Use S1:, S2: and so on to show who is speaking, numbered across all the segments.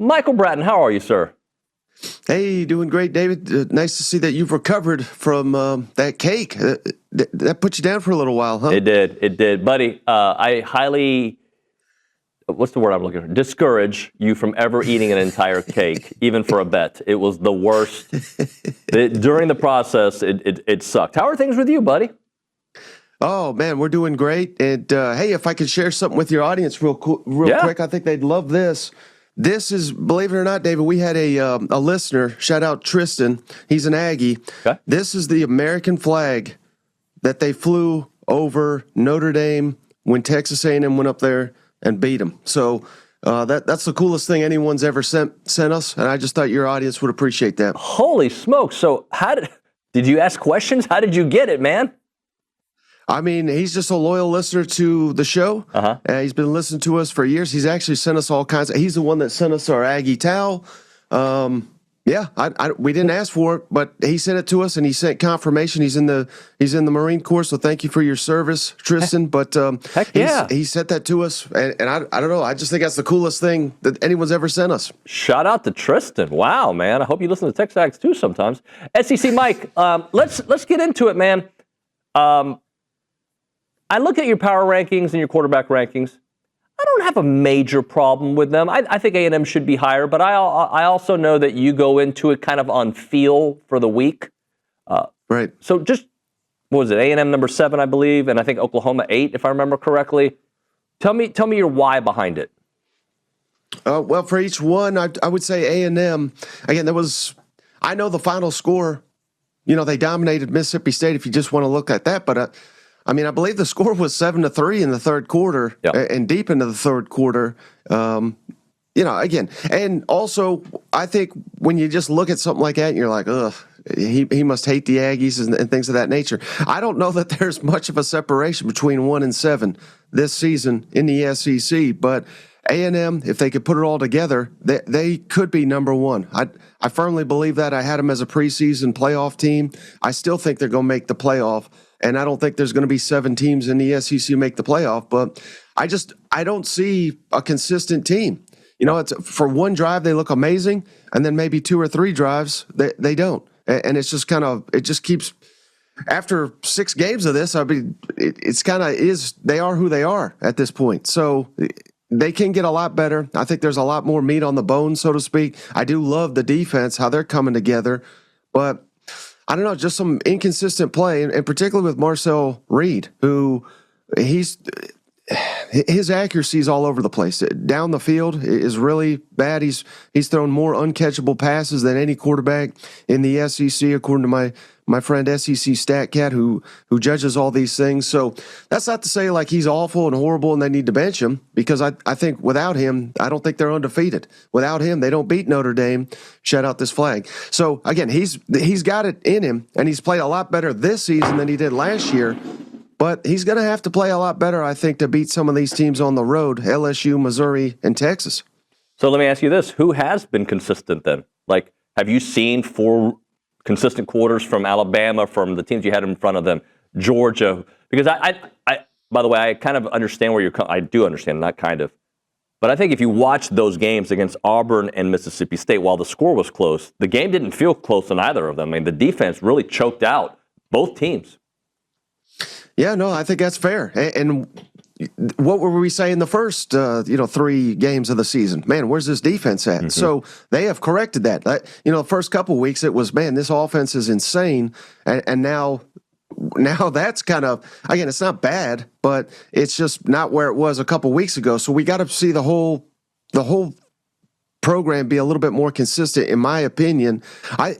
S1: Michael Bratton, how are you, sir?
S2: Hey, doing great, David. Nice to see that you've recovered from that cake. That put you down for a little while, huh?
S1: It did. Buddy, I highly, what's the word I'm looking for? Discourage you from ever eating an entire cake, even for a bet. It was the worst. During the process, it sucked. How are things with you, buddy?
S2: Oh, man, we're doing great. And, hey, if I could share something with your audience real quick, I think they'd love this. This is, believe it or not, David, we had a listener, shout out Tristan, he's an Aggie. Okay. This is the American flag that they flew over Notre Dame when Texas A&M went up there and beat them. So that's the coolest thing anyone's ever sent us, and I just thought your audience would appreciate that.
S1: Holy smokes. So how did you ask questions? How did you get it, man?
S2: I mean, he's just a loyal listener to the show. He's been listening to us for years. He's actually sent us all kinds. He's the one that sent us our Aggie towel. We didn't ask for it, but he sent it to us, and he sent confirmation. He's in the Marine Corps, so thank you for your service, Tristan. But he sent that to us, and I don't know. I just think that's the coolest thing that anyone's ever sent us.
S1: Shout out to Tristan. Wow, man. I hope you listen to TexAgs too sometimes. SEC Mike, let's get into it, man. I look at your power rankings and your quarterback rankings. I don't have a major problem with them. I think A&M should be higher, but I also know that you go into it kind of on feel for the week.
S2: Right.
S1: So just, what was it, A&M number 7, I believe, and I think Oklahoma 8, if I remember correctly. Tell me your why behind it.
S2: Well, for each one, I would say A&M. Again, I know the final score, they dominated Mississippi State if you just want to look at that, but I believe the score was 7-3 in the third quarter and deep into the third quarter. Again, and also I think when you just look at something like that, and you're like, ugh, he must hate the Aggies and things of that nature. I don't know that there's much of a separation between 1 and 7 this season in the SEC, but A&M, if they could put it all together, they could be number 1. I firmly believe that. I had them as a preseason playoff team. I still think they're going to make the playoff. And I don't think there's going to be 7 teams in the SEC make the playoff, but I don't see a consistent team. It's for one drive they look amazing, and then maybe 2 or 3 drives they don't. And it's just it just keeps after 6 games of this. They are who they are at this point. So they can get a lot better. I think there's a lot more meat on the bone, so to speak. I do love the defense, how they're coming together, but I don't know, just some inconsistent play, and particularly with Marcel Reed, who his accuracy is all over the place. Down the field is really bad. He's thrown more uncatchable passes than any quarterback in the SEC, according to my friend SEC StatCat, who judges all these things. So that's not to say like he's awful and horrible and they need to bench him, because I think without him, I don't think they're undefeated. Without him, they don't beat Notre Dame. Shout out this flag. So again, he's got it in him, and he's played a lot better this season than he did last year. But he's going to have to play a lot better, I think, to beat some of these teams on the road, LSU, Missouri, and Texas.
S1: So let me ask you this. Who has been consistent then? Like, have you seen 4 consistent quarters from Alabama, from the teams you had in front of them, Georgia? Because I by the way, I kind of understand where you're coming. I do understand, not kind of. But I think if you watch those games against Auburn and Mississippi State, while the score was close, the game didn't feel close in either of them. The defense really choked out both teams.
S2: Yeah, no, I think that's fair. And what were we saying the first, 3 games of the season? Man, where's this defense at? Mm-hmm. So they have corrected that. The first couple of weeks it was, man, this offense is insane. And now that's kind of, again, it's not bad, but it's just not where it was a couple of weeks ago. So we got to see the whole program be a little bit more consistent, in my opinion.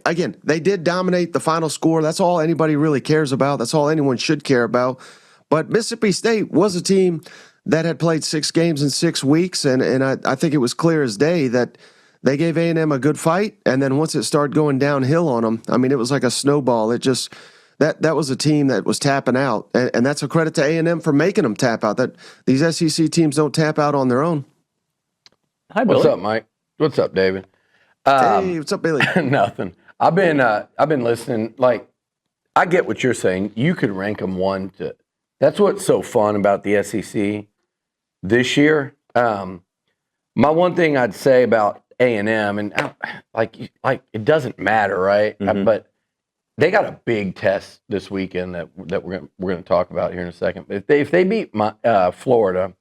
S2: They did dominate the final score. That's all anybody really cares about. That's all anyone should care about. But Mississippi State was a team that had played 6 games in 6 weeks, and I think it was clear as day that they gave A&M a good fight, and then once it started going downhill on them, it was like a snowball. It just that was a team that was tapping out, and that's a credit to A&M for making them tap out. That these SEC teams don't tap out on their own.
S1: Hi, Billy.
S3: What's up, Mike? What's up, David?
S2: Hey, what's up, Billy?
S3: Nothing. I've been listening. Like, I get what you're saying. You could rank them 1 to. That's what's so fun about the SEC this year. My one thing I'd say about A&M, and like it doesn't matter, right? But they got a big test this weekend that we're gonna talk about here in a second. But if they beat Florida,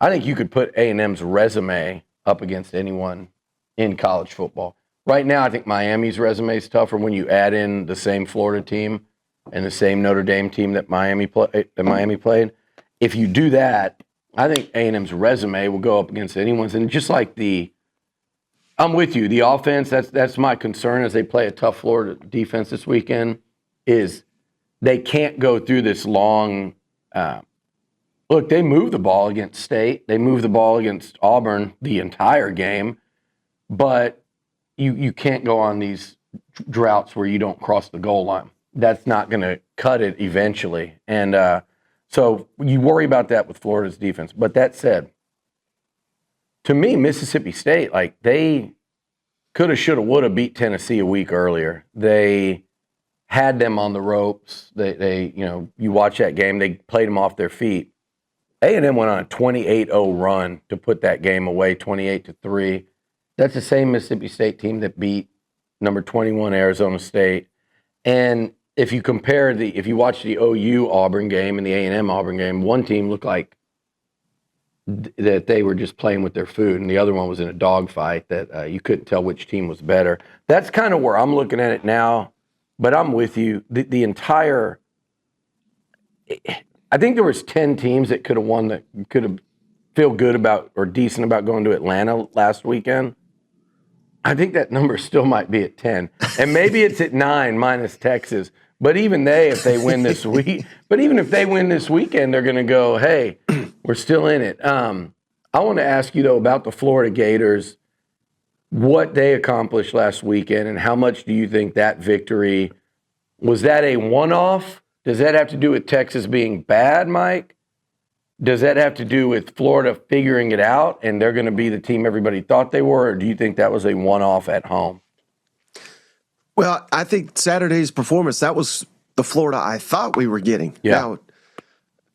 S3: I think you could put A&M's resume up against anyone in college football. Right now, I think Miami's resume is tougher when you add in the same Florida team and the same Notre Dame team that Miami played. If you do that, I think A&M's resume will go up against anyone's. And just like I'm with you. The offense, that's my concern as they play a tough Florida defense this weekend, is they can't go through this long look, they moved the ball against State. They moved the ball against Auburn the entire game. But you can't go on these droughts where you don't cross the goal line. That's not going to cut it eventually. And so you worry about that with Florida's defense. But that said, to me, Mississippi State, like they could have, should have, would have beat Tennessee a week earlier. They had them on the ropes. They you watch that game, they played them off their feet. A&M went on a 28-0 run to put that game away, 28-3. That's the same Mississippi State team that beat number 21 Arizona State. And if you compare if you watch the OU Auburn game and the A&M Auburn game, one team looked like that they were just playing with their food, and the other one was in a dogfight that you couldn't tell which team was better. That's kind of where I'm looking at it now, but I'm with you. The entire I think there was 10 teams that could have won, that could have feel good about or decent about going to Atlanta last weekend. I think that number still might be at 10. And maybe it's at 9 minus Texas. But even if they win this week, but even if they win this weekend, they're going to go, hey, we're still in it. I want to ask you, though, about the Florida Gators, what they accomplished last weekend, and how much do you think that victory, was that a one-off? Does that have to do with Texas being bad, Mike? Does that have to do with Florida figuring it out and they're going to be the team everybody thought they were, or do you think that was a one-off at home?
S2: Well, I think Saturday's performance, that was the Florida I thought we were getting.
S3: Yeah.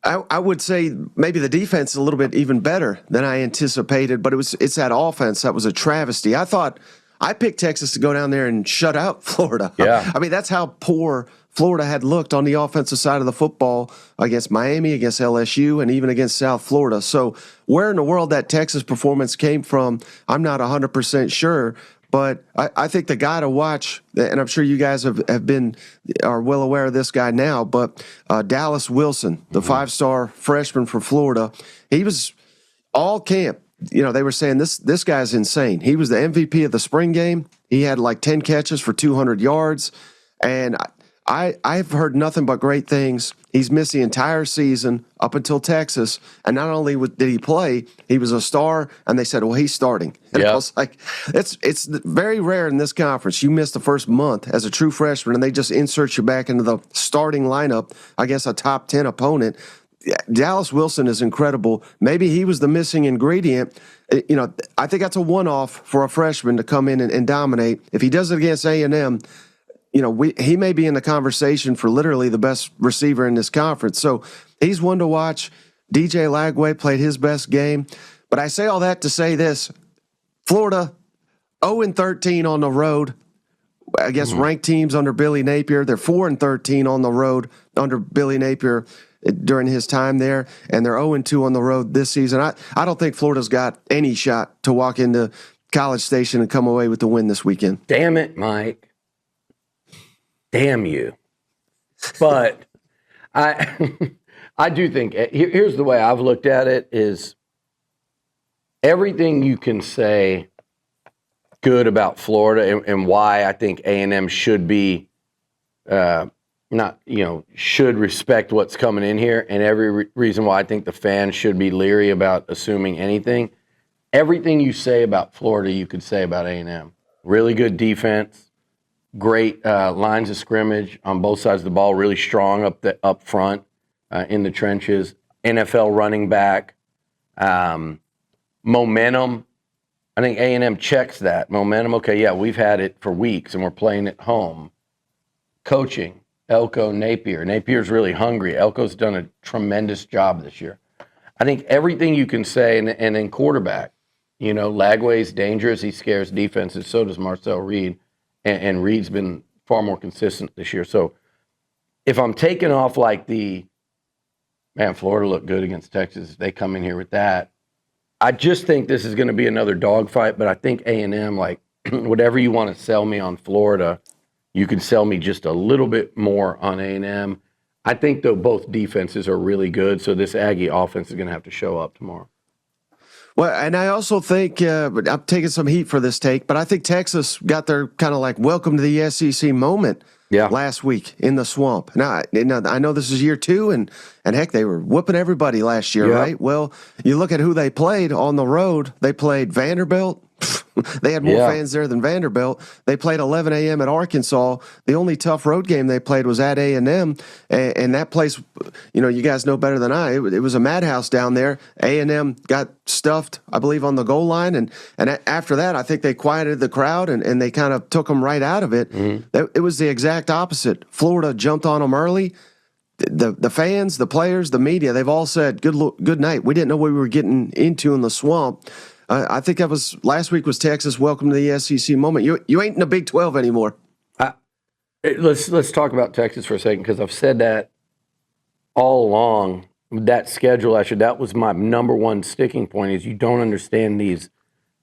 S2: Now, I would say maybe the defense is a little bit even better than I anticipated, but it's that offense that was a travesty. I picked Texas to go down there and shut out Florida.
S3: Yeah.
S2: I mean, that's how poor Florida had looked on the offensive side of the football against Miami, against LSU, and even against South Florida. So where in the world that Texas performance came from, I'm not 100% sure. But I think the guy to watch, and I'm sure you guys are well aware of this guy now, but Dallas Wilson, the 5-star freshman for Florida, he was all camp. They were saying this guy's insane. He was the MVP of the spring game. He had like 10 catches for 200 yards. And I've heard nothing but great things. He's missed the entire season up until Texas. And not only did he play, he was a star. And they said, well, he's starting. And I was like, it's very rare in this conference. You miss the first month as a true freshman, and they just insert you back into the starting lineup against a top 10 opponent. Dallas Wilson is incredible. Maybe he was the missing ingredient. I think that's a one-off for a freshman to come in and dominate. If he does it against A&M, he may be in the conversation for literally the best receiver in this conference. So he's one to watch. DJ Lagway played his best game. But I say all that to say this. Florida, 0-13 on the road against ranked teams under Billy Napier. They're 4-13 on the road under Billy Napier during his time there, and they're 0-2 on the road this season. I don't think Florida's got any shot to walk into College Station and come away with the win this weekend.
S3: Damn it, Mike. Damn you. But I do think, here's the way I've looked at it, is everything you can say good about Florida and why I think A&M should be should respect what's coming in here, and every reason why I think the fans should be leery about assuming anything. Everything you say about Florida, you could say about A&M. Really good defense, great lines of scrimmage on both sides of the ball, really strong up front in the trenches. NFL running back, momentum. I think A&M checks that momentum. Okay, yeah, we've had it for weeks, and we're playing at home. Coaching. Elko, Napier. Napier's really hungry. Elko's done a tremendous job this year. I think everything you can say, and then quarterback. You know, Lagway's dangerous. He scares defenses. So does Marcel Reed. And Reed's been far more consistent this year. So if I'm taking off like Florida looked good against Texas. They come in here with that. I just think this is going to be another dogfight, but I think A&M, like whatever you want to sell me on Florida, you can sell me just a little bit more on A&M. I think, though, both defenses are really good, so this Aggie offense is going to have to show up tomorrow.
S2: Well, and I also think I'm taking some heat for this take, but I think Texas got their kind of like welcome to the SEC moment last week in the swamp. Now, I know this is year 2, and heck, they were whooping everybody last year, right? Well, you look at who they played on the road. They played Vanderbilt. They had more fans there than Vanderbilt. They played 11 a.m. at Arkansas. The only tough road game they played was at A&M, and that place, you guys know better than I. It was a madhouse down there. A&M got stuffed, I believe, on the goal line, and after that, I think they quieted the crowd, and they kind of took them right out of it. Mm-hmm. It was the exact opposite. Florida jumped on them early. The fans, the players, the media, they've all said, good night. We didn't know what we were getting into in the swamp. I think that was last week was Texas. Welcome to the SEC moment. You ain't in the Big 12 anymore.
S3: Let's talk about Texas for a second, because I've said that all along. That schedule, actually, that was my number one sticking point. Is you don't understand these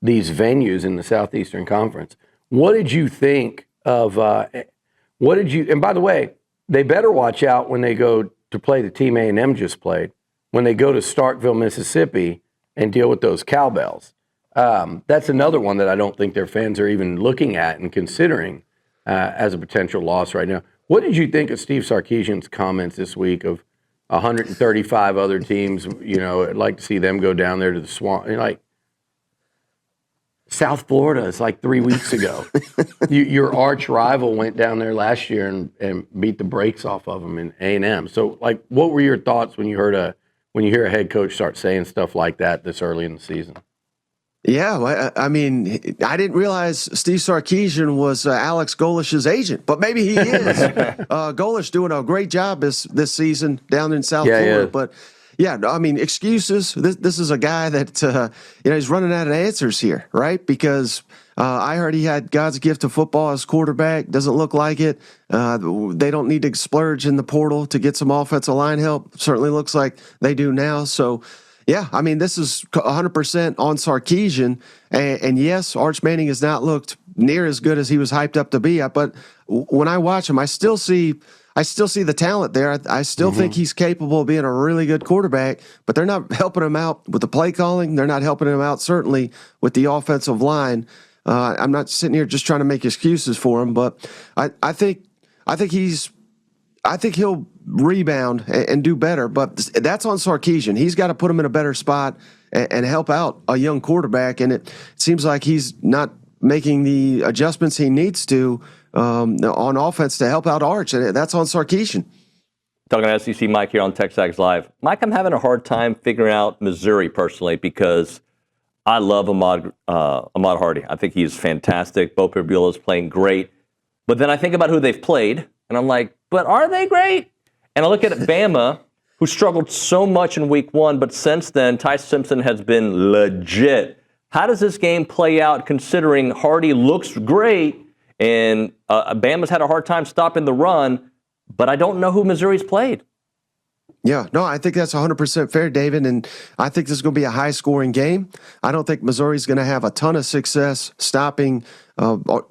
S3: venues in the Southeastern Conference. What did you think of? And by the way, they better watch out when they go to play the team A&M just played. When they go to Starkville, Mississippi, and deal with those cowbells. That's another one that I don't think their fans are even looking at and considering as a potential loss right now. What did you think of Steve Sarkisian's comments this week of 135 other teams? I'd like to see them go down there to the swamp. Like, South Florida is like 3 weeks ago. Your arch rival went down there last year and beat the brakes off of them in A&M. So, like, what were your thoughts when you hear a head coach start saying stuff like that this early in the season?
S2: Yeah, I mean, I didn't realize Steve Sarkisian was Alex Golish's agent, but maybe he is. Golish doing a great job this season down in South Florida. But yeah, I mean, excuses. This is a guy that he's running out of answers here, right? Because I heard he had God's gift of football as quarterback. Doesn't look like it. They don't need to splurge in the portal to get some offensive line help. Certainly looks like they do now. So. Yeah, I mean, this is 100% on Sarkisian, and yes, Arch Manning has not looked near as good as he was hyped up to be. But when I watch him, I still see the talent there. I still think he's capable of being a really good quarterback, but they're not helping him out with the play calling. They're not helping him out, certainly, with the offensive line. I'm not sitting here just trying to make excuses for him, but I think he'll rebound and do better, but that's on Sarkisian. He's got to put him in a better spot and help out a young quarterback, and it seems like he's not making the adjustments he needs to on offense to help out Arch, and that's on Sarkisian.
S1: Talking to SEC Mike here on TexAgs Live. Mike, I'm having a hard time figuring out Missouri personally because I love Ahmad Hardy. I think he's fantastic. Bo Perbula is playing great, but then I think about who they've played, and I'm like, but are they great? And I look at Bama, who struggled so much in week 1, but since then, Ty Simpson has been legit. How does this game play out considering Hardy looks great and Bama's had a hard time stopping the run, but I don't know who Missouri's played?
S2: Yeah, no, I think that's 100% fair, David, and I think this is going to be a high-scoring game. I don't think Missouri's going to have a ton of success stopping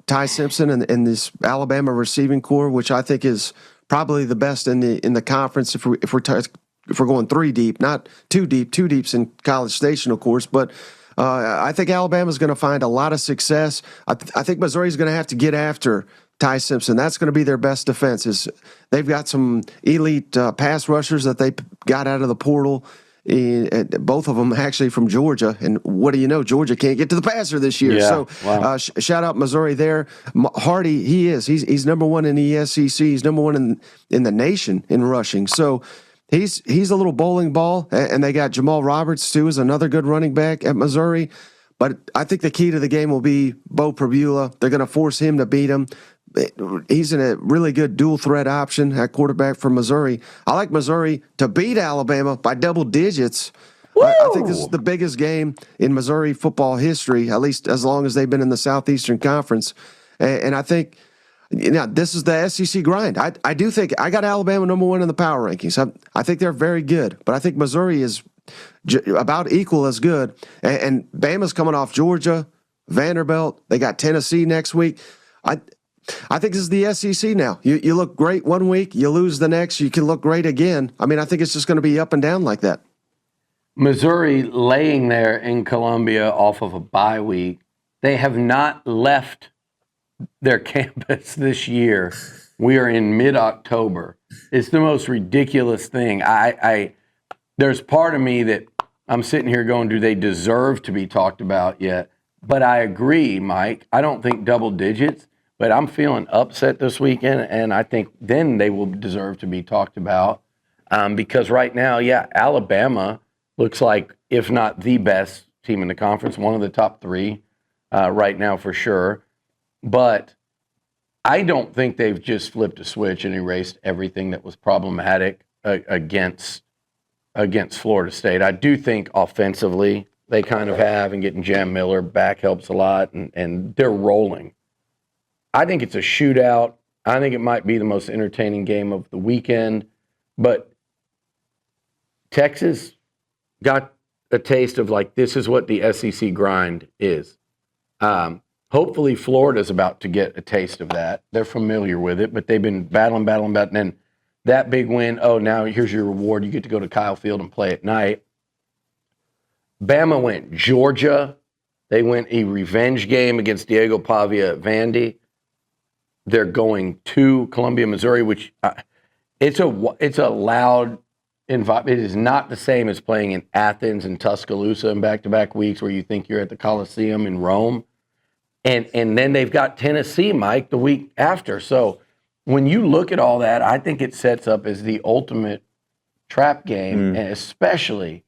S2: Ty Simpson and this Alabama receiving core, which I think is probably the best in the conference if we're going 3 deep, not 2 deep. 2 deep's in College Station, of course, but I think Alabama's going to find a lot of success. I think Missouri's going to have to get after Ty Simpson. That's going to be their best defense. They've got some elite pass rushers that they got out of the portal. Both of them actually from Georgia, and what do you know? Georgia can't get to the passer this year.
S3: Yeah,
S2: so wow. Shout out Missouri there. Hardy, he's number 1 in the SEC. He's number 1 in the nation in rushing. So he's a little bowling ball, and they got Jamal Roberts too, is another good running back at Missouri. But I think the key to the game will be Bo Perbula. They're going to force him to beat him. He's in a really good dual threat option at quarterback for Missouri. I like Missouri to beat Alabama by double digits. I think this is the biggest game in Missouri football history, at least as long as they've been in the Southeastern Conference. And I think this is the SEC grind. I do think I got Alabama #1 in the power rankings. I think they're very good, but I think Missouri is about equal as good. And Bama's coming off Georgia, Vanderbilt. They got Tennessee next week. I think this is the SEC now. You look great one week, you lose the next, you can look great again. I mean, I think it's just going to be up and down like that.
S3: Missouri laying there in Columbia off of a bye week. They have not left their campus this year. We are in mid-October. It's the most ridiculous thing. There's part of me that I'm sitting here going, do they deserve to be talked about yet? But I agree, Mike. I don't think double digits. But I'm feeling upset this weekend, and I think then they will deserve to be talked about because right now, Alabama looks like, if not the best team in the conference, one of the top 3 right now for sure. But I don't think they've just flipped a switch and erased everything that was problematic against Florida State. I do think offensively they kind of have, and getting Jam Miller back helps a lot, and they're rolling. I think it's a shootout. I think it might be the most entertaining game of the weekend. But Texas got a taste of, like, this is what the SEC grind is. Hopefully Florida's about to get a taste of that. They're familiar with it, but they've been battling. And then that big win, now here's your reward. You get to go to Kyle Field and play at night. Bama went Georgia. They went a revenge game against Diego Pavia at Vandy. They're going to Columbia, Missouri, which it's a loud environment. It is not the same as playing in Athens and Tuscaloosa in back-to-back weeks where you think you're at the Coliseum in Rome. And then they've got Tennessee, Mike, the week after. So when you look at all that, I think it sets up as the ultimate trap game, and especially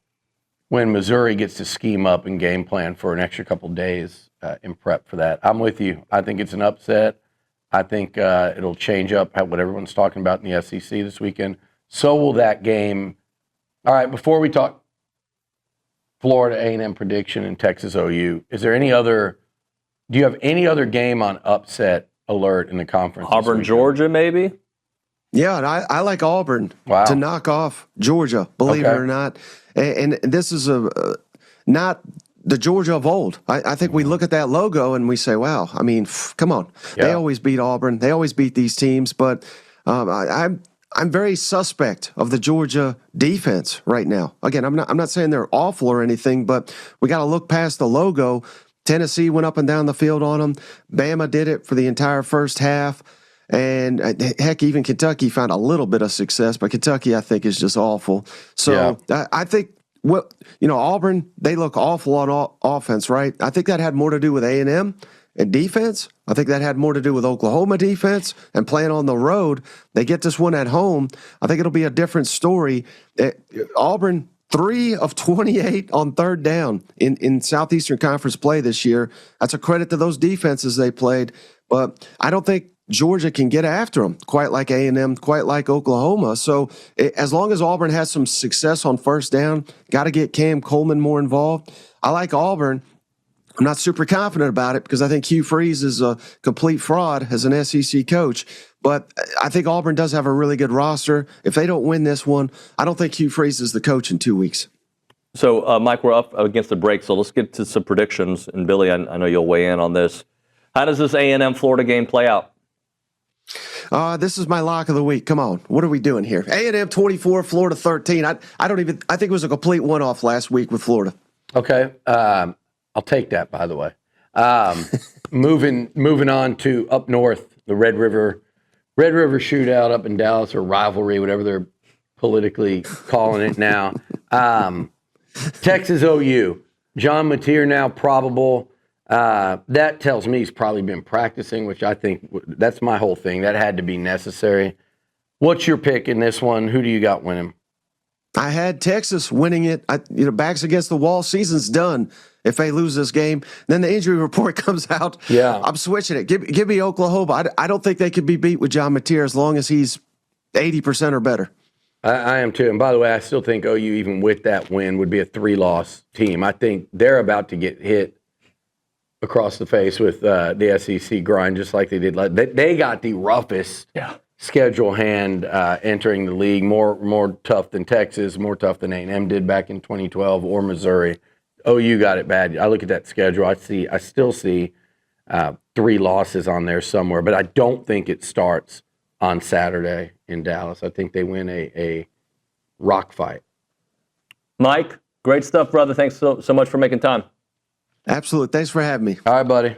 S3: when Missouri gets to scheme up and game plan for an extra couple days in prep for that. I'm with you. I think it's an upset. I think it'll change up what everyone's talking about in the SEC this weekend. So will that game. All right, before we talk Florida A&M prediction and Texas OU, do you have any other game on upset alert in the conference?
S1: Auburn, Georgia, maybe?
S2: Yeah, and I like Auburn to knock off Georgia, believe it or not. And this is not the Georgia of old. I think we look at that logo and we say, wow, I mean, come on. Yeah. They always beat Auburn. They always beat these teams. But I'm very suspect of the Georgia defense right now. Again, I'm not saying they're awful or anything, but we got to look past the logo. Tennessee went up and down the field on them. Bama did it for the entire first half. And heck, even Kentucky found a little bit of success, but Kentucky, I think, is just awful. So I think, Auburn, they look awful on offense, right? I think that had more to do with A&M and defense. I think that had more to do with Oklahoma defense and playing on the road. They get this one at home. I think it'll be a different story. Auburn, 3 of 28 on third down in Southeastern Conference play this year. That's a credit to those defenses they played. But I don't think Georgia can get after them quite like A&M, quite like Oklahoma. So as long as Auburn has some success on first down, got to get Cam Coleman more involved. I like Auburn. I'm not super confident about it because I think Hugh Freeze is a complete fraud as an SEC coach. But I think Auburn does have a really good roster. If they don't win this one, I don't think Hugh Freeze is the coach in 2 weeks.
S1: So, Mike, we're up against the break, so let's get to some predictions. And Billy, I know you'll weigh in on this. How does this A&M Florida game play out?
S2: This is my lock of the week. Come on. What are we doing here? A&M 24, Florida 13. I think it was a complete one-off last week with Florida.
S3: Okay. I'll take that, by the way. Moving on to up north, the Red River shootout up in Dallas, or rivalry, whatever they're politically calling it now. Texas OU. John Mateer now probable. That tells me he's probably been practicing, which I think that's my whole thing. That had to be necessary. What's your pick in this one? Who do you got winning?
S2: I had Texas winning it. Backs against the wall. Season's done if they lose this game. Then the injury report comes out.
S3: Yeah,
S2: I'm switching it. Give me Oklahoma. I don't think they could be beat with John Mateer as long as he's 80% or better.
S3: I am too. And by the way, I still think OU, even with that win, would be a 3-loss team. I think they're about to get hit across the face with the SEC grind, just like they did. They got the roughest schedule hand entering the league, more tough than Texas, more tough than A&M did back in 2012 or Missouri. OU got it bad. I look at that schedule. I still see 3 losses on there somewhere, but I don't think it starts on Saturday in Dallas. I think they win a rock fight.
S1: Mike, great stuff, brother. Thanks so much for making time.
S2: Absolutely. Thanks for having me.
S3: All right, buddy.